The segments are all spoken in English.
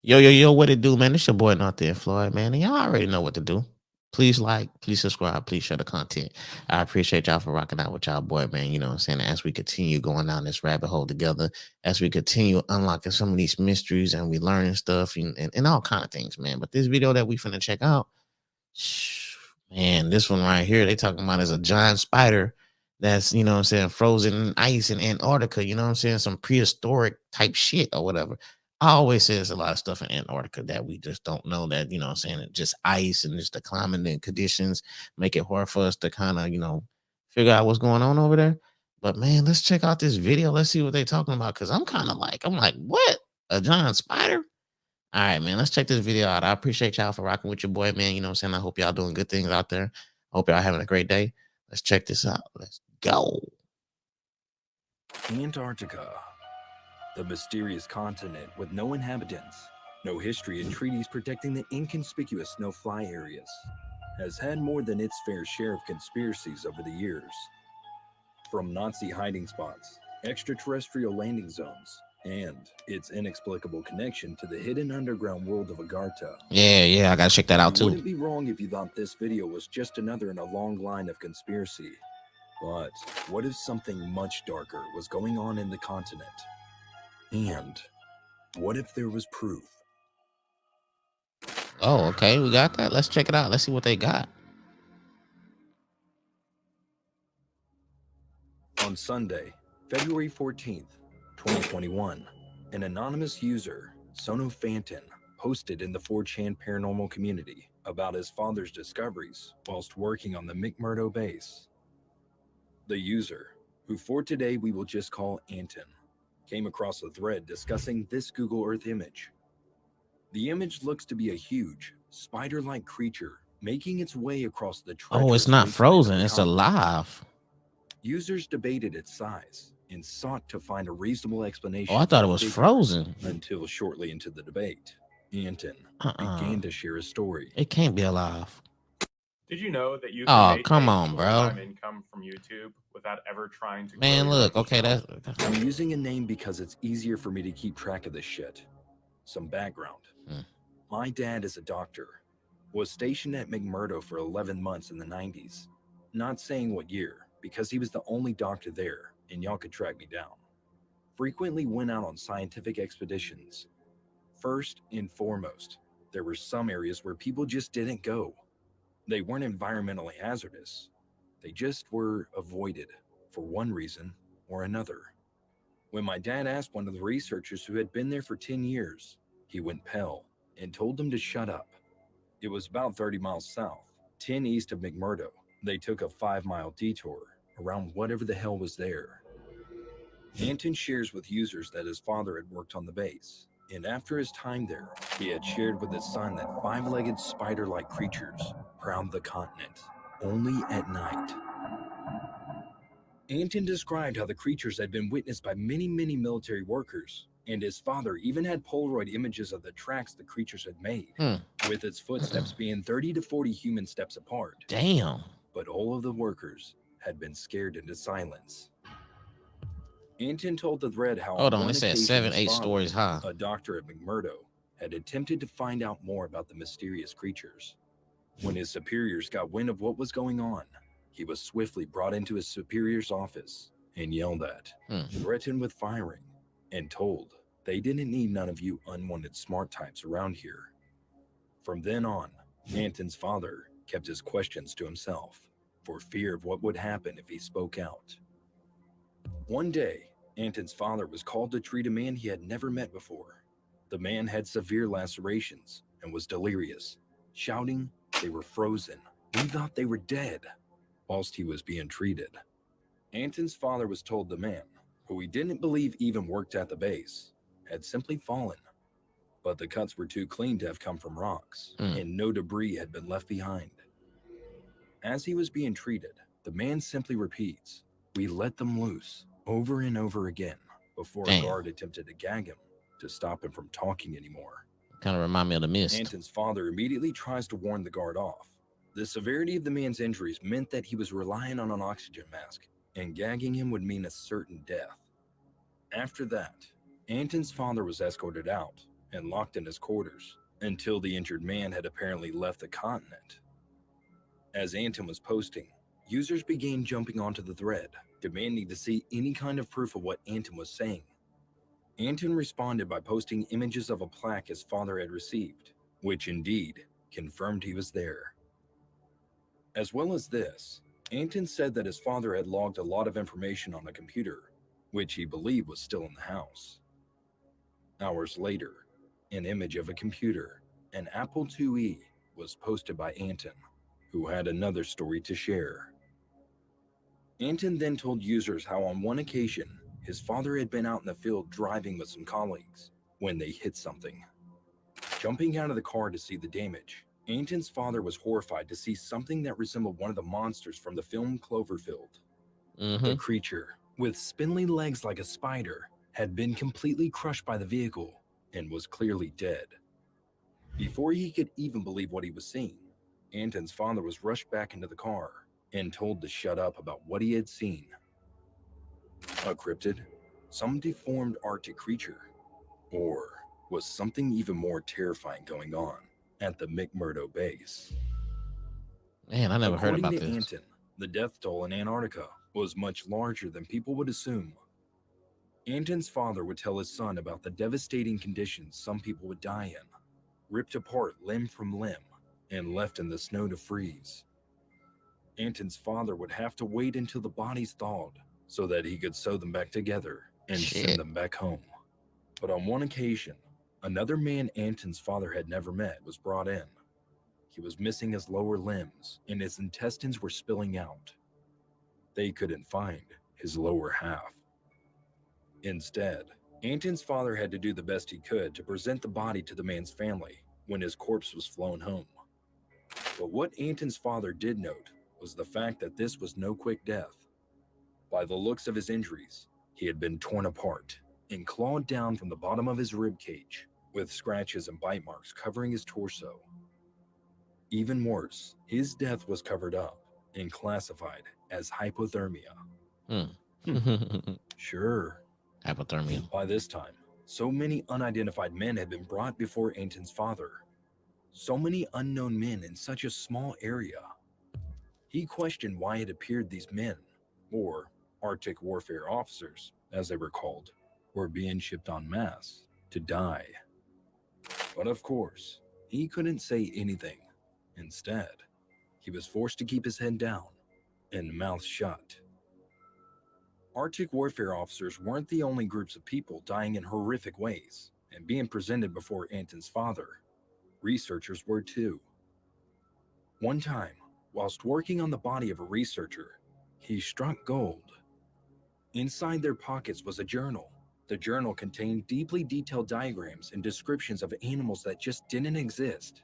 Yo, yo, yo, what it do, man? It's your boy, Not there, Floyd, man. And y'all already know what to do. Please like, please subscribe, please share the content. I appreciate y'all for rocking out with y'all boy, man. You know what I'm saying? As we continue going down this rabbit hole together, as we continue unlocking some of these mysteries and we learning stuff and all kind of things, man. But this video that we finna check out, man, this one right here, they talking about is a giant spider that's, you know what I'm saying, frozen in ice in Antarctica, you know what I'm saying? Some prehistoric type shit or whatever. I always say there's a lot of stuff in Antarctica that we just don't know that, you know what I'm saying, it just ice and just the climate and conditions make it hard for us to kind of, figure out what's going on over there. But man, let's check out this video. Let's see what they're talking about. Cause I'm like, what? A giant spider? All right, man. Let's check this video out. I appreciate y'all for rocking with your boy, man. You know what I'm saying? I hope y'all doing good things out there. I hope y'all having a great day. Let's check this out. Let's go. Antarctica, the mysterious continent with no inhabitants, no history and treaties protecting the inconspicuous no-fly areas, has had more than its fair share of conspiracies over the years. From Nazi hiding spots, extraterrestrial landing zones, and its inexplicable connection to the hidden underground world of Agartha. Yeah, I gotta check that out You too. wouldn't be wrong if you thought this video was just another in a long line of conspiracy. But what if something much darker was going on in the continent? And what if there was proof? Oh, okay, we got that. Let's check it out. Let's see what they got. On Sunday, February 14th, 2021, an anonymous user, Sono Phantom, posted in the 4chan paranormal community about his father's discoveries whilst working on the McMurdo base. The user, who for today we will just call Anton, came across a thread discussing this Google Earth image. The image looks to be a huge, spider-like creature making its way across the Oh, it's treacherous not wasteland of frozen. the It's continent. alive. Users debated its size and sought to find a reasonable explanation Oh, I for thought it the was figure frozen. until shortly into the debate, Anton Uh-uh. began to share his story. It can't be alive. Did you know that you can Oh, make come a on, bro. full-time income from YouTube without ever trying to grow Man, your look. own Okay, channel? I'm using a name because it's easier for me to keep track of this shit. Some background. Hmm. My dad is a doctor. Was stationed at McMurdo for 11 months in the 90s. Not saying what year, because he was the only doctor there, and y'all could track me down. Frequently went out on scientific expeditions. First and foremost, there were some areas where people just didn't go. They weren't environmentally hazardous. They just were avoided for one reason or another. When my dad asked one of the researchers who had been there for 10 years, he went pale and told them to shut up. It was about 30 miles south, 10 east of McMurdo. They took a 5-mile detour around whatever the hell was there. Anton shares with users that his father had worked on the base, and after his time there, he had shared with his son that 5-legged spider-like creatures prowled the continent, only at night. Anton described how the creatures had been witnessed by many military workers, and his father even had Polaroid images of the tracks the creatures had made, with its footsteps being 30 to 40 human steps apart. Damn. But all of the workers had been scared into silence. Anton told the thread how Hold on on. It one says occasion 7, his 8 father, stories high. a doctor at McMurdo, had attempted to find out more about the mysterious creatures. When his superiors got wind of what was going on, he was swiftly brought into his superior's office and yelled at, threatened with firing, and told they didn't need none of you unwanted smart types around here. From then on, Anton's father kept his questions to himself for fear of what would happen if he spoke out. One day, Anton's father was called to treat a man he had never met before. The man had severe lacerations and was delirious, shouting they were frozen. We thought they were dead, whilst he was being treated. Anton's father was told the man, who he didn't believe even worked at the base, had simply fallen. But the cuts were too clean to have come from rocks, and no debris had been left behind. As he was being treated, the man simply repeats, "We let them loose," over and over again, before Damn. a guard attempted to gag him to stop him from talking anymore. Kind of remind me of the mist. Anton's father immediately tries to warn the guard off. The severity of the man's injuries meant that he was relying on an oxygen mask, and gagging him would mean a certain death. After that, Anton's father was escorted out, and locked in his quarters until the injured man had apparently left the continent. As Anton was posting, users began jumping onto the thread, demanding to see any kind of proof of what Anton was saying. Anton responded by posting images of a plaque his father had received, which indeed confirmed he was there. As well as this, Anton said that his father had logged a lot of information on a computer, which he believed was still in the house. Hours later, an image of a computer, an Apple IIe, was posted by Anton, who had another story to share. Anton then told users how on one occasion, his father had been out in the field driving with some colleagues when they hit something. Jumping out of the car to see the damage, Anton's father was horrified to see something that resembled one of the monsters from the film Cloverfield. The creature, with spindly legs like a spider, had been completely crushed by the vehicle and was clearly dead. Before he could even believe what he was seeing, Anton's father was rushed back into the car and told to shut up about what he had seen. A cryptid? Some deformed Arctic creature? Or was something even more terrifying going on at the McMurdo base? Man, I never heard According about to this. Anton, the death toll in Antarctica was much larger than people would assume. Anton's father would tell his son about the devastating conditions some people would die in, ripped apart limb from limb and left in the snow to freeze. Anton's father would have to wait until the bodies thawed so that he could sew them back together and send them back home. But on one occasion, another man Anton's father had never met was brought in. He was missing his lower limbs and his intestines were spilling out. They couldn't find his lower half. Instead, Anton's father had to do the best he could to present the body to the man's family when his corpse was flown home. But what Anton's father did note was the fact that this was no quick death. By the looks of his injuries, he had been torn apart and clawed down from the bottom of his rib cage, with scratches and bite marks covering his torso. Even worse, his death was covered up and classified as hypothermia. Sure. Hypothermia. By this time, so many unidentified men had been brought before Anton's father. So many unknown men in such a small area. He questioned why it appeared these men, or Arctic warfare officers, as they were called, were being shipped en masse to die. But of course, he couldn't say anything. Instead, he was forced to keep his head down and mouth shut. Arctic warfare officers weren't the only groups of people dying in horrific ways and being presented before Anton's father. Researchers were too. One time, whilst working on the body of a researcher, he struck gold. Inside their pockets was a journal. The journal contained deeply detailed diagrams and descriptions of animals that just didn't exist.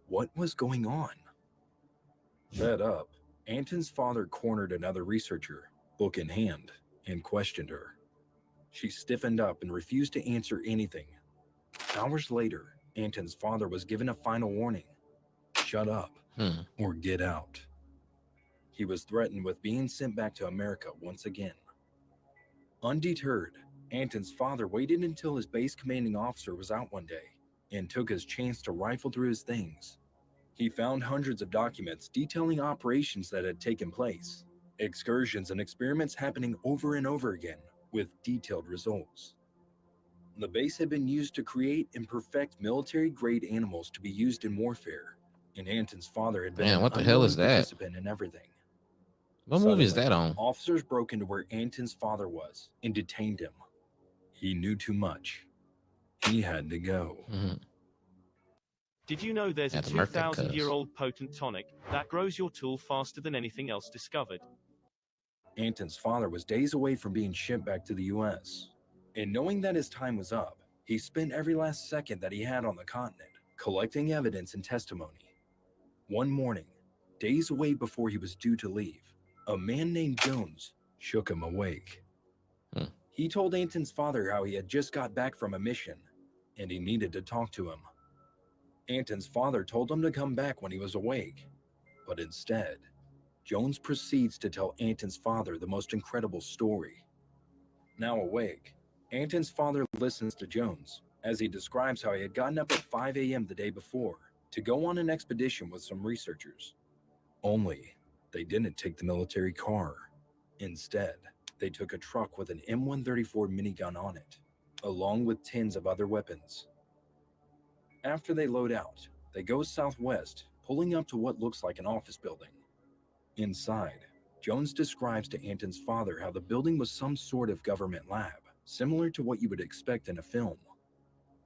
What was going on? Fed up, Anton's father cornered another researcher, book in hand, and questioned her. She stiffened up and refused to answer anything. Hours later, Anton's father was given a final warning. Shut up or get out. He was threatened with being sent back to America once again. Undeterred, Anton's father waited until his base commanding officer was out one day and took his chance to rifle through his things. He found hundreds of documents detailing operations that had taken place, excursions and experiments happening over and over again with detailed results. The base had been used to create and perfect military-grade animals to be used in warfare, and Anton's father had been an what the hell is that? participant in everything. What movie is that Suddenly, on? Officers broke into where Anton's father was and detained him. He knew too much. He had to go. Did you know there's a 2,000-year-old potent tonic that grows your tool faster than anything else discovered? Anton's father was days away from being shipped back to the US. And knowing that his time was up, he spent every last second that he had on the continent collecting evidence and testimony. One morning, days away before he was due to leave, a man named Jones shook him awake. He told Anton's father how he had just got back from a mission and he needed to talk to him. Anton's father told him to come back when he was awake, but instead, Jones proceeds to tell Anton's father the most incredible story. Now awake, Anton's father listens to Jones as he describes how he had gotten up at 5 a.m. the day before to go on an expedition with some researchers. Only, they didn't take the military car. Instead, they took a truck with an M134 minigun on it, along with tins of other weapons. After they load out, they go southwest, pulling up to what looks like an office building. Inside, Jones describes to Anton's father how the building was some sort of government lab, similar to what you would expect in a film.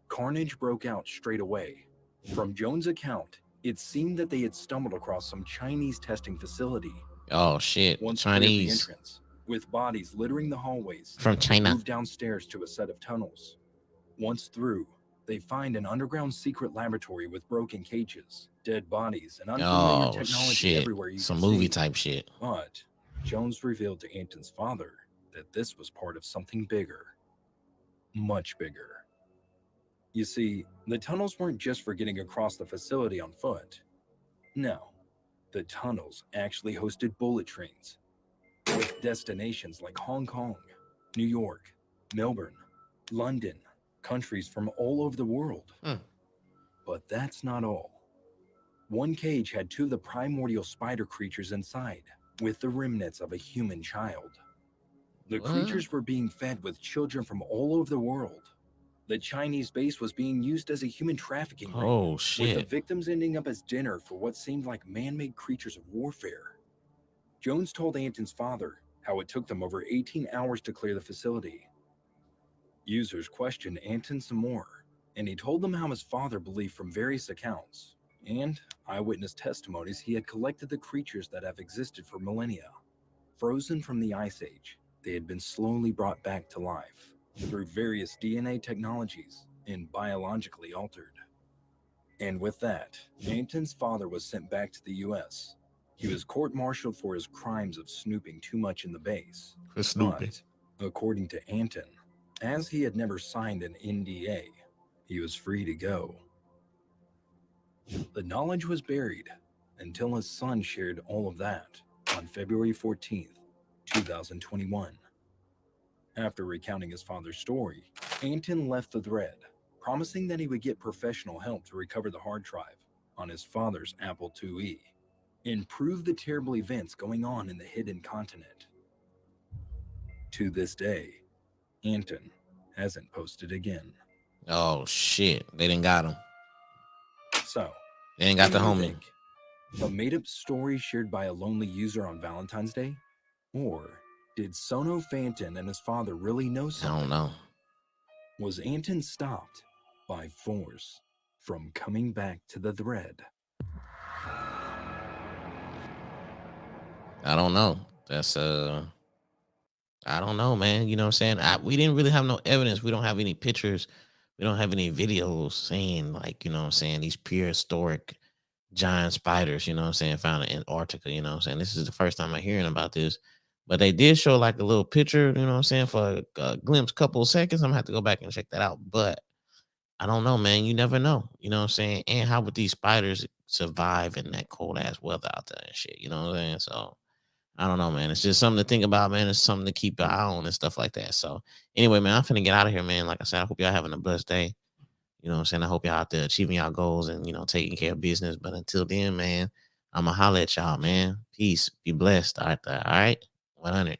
Carnage broke out straight away. From Jones' account, it seemed that they had stumbled across some Chinese testing facility. Oh shit, Once Chinese. The entrance, with bodies littering the hallways, from China. Move downstairs to a set of tunnels. Once through, they find an underground secret laboratory with broken cages, dead bodies, and unfamiliar technology everywhere you Some can movie see. type shit. But Jones revealed to Anton's father that this was part of something bigger. Much bigger. You see, the tunnels weren't just for getting across the facility on foot. No, the tunnels actually hosted bullet trains with destinations like Hong Kong, New York, Melbourne, London, countries from all over the world. But that's not all. One cage had 2 of the primordial spider creatures inside, with the remnants of a human child. The creatures were being fed with children from all over the world. The Chinese base was being used as a human trafficking ring. Oh shit. With the victims ending up as dinner for what seemed like man-made creatures of warfare. Jones told Anton's father how it took them over 18 hours to clear the facility. Users questioned Anton some more, and he told them how his father believed from various accounts and eyewitness testimonies he had collected the creatures that have existed for millennia. Frozen from the Ice Age, they had been slowly brought back to life through various DNA technologies and biologically altered. And with that, Anton's father was sent back to the US. He was court-martialed for his crimes of snooping too much in the base. But, according to Anton, as he had never signed an NDA, he was free to go. The knowledge was buried until his son shared all of that on February 14th, 2021. After recounting his father's story, Anton left the thread, promising that he would get professional help to recover the hard drive on his father's Apple IIe and prove the terrible events going on in the hidden continent. To this day, Anton hasn't posted again. Oh shit, they didn't got him. So, they ain't got the what do you homie. think? A made-up story shared by a lonely user on Valentine's Day? Or did Sono Fanton and his father really know something? I don't know. Was Anton stopped by force from coming back to the thread? I don't know. That's I don't know, man. You know what I'm saying? We didn't really have no evidence. We don't have any pictures. We don't have any videos saying, like, you know what I'm saying, these prehistoric giant spiders, you know what I'm saying, found in Antarctica, you know what I'm saying? This is the first time I'm hearing about this. But they did show like a little picture, you know what I'm saying, for a glimpse, couple of seconds. I'm gonna have to go back and check that out. But I don't know, man. You never know. You know what I'm saying? And how would these spiders survive in that cold ass weather out there and shit? You know what I'm saying? So I don't know, man. It's just something to think about, man. It's something to keep an eye on and stuff like that. So anyway, man, I'm finna get out of here, man. Like I said, I hope y'all having a blessed day. You know what I'm saying? I hope y'all out there achieving y'all goals and, you know, taking care of business. But until then, man, I'ma holler at y'all, man. Peace. Be blessed out there. All right. 100.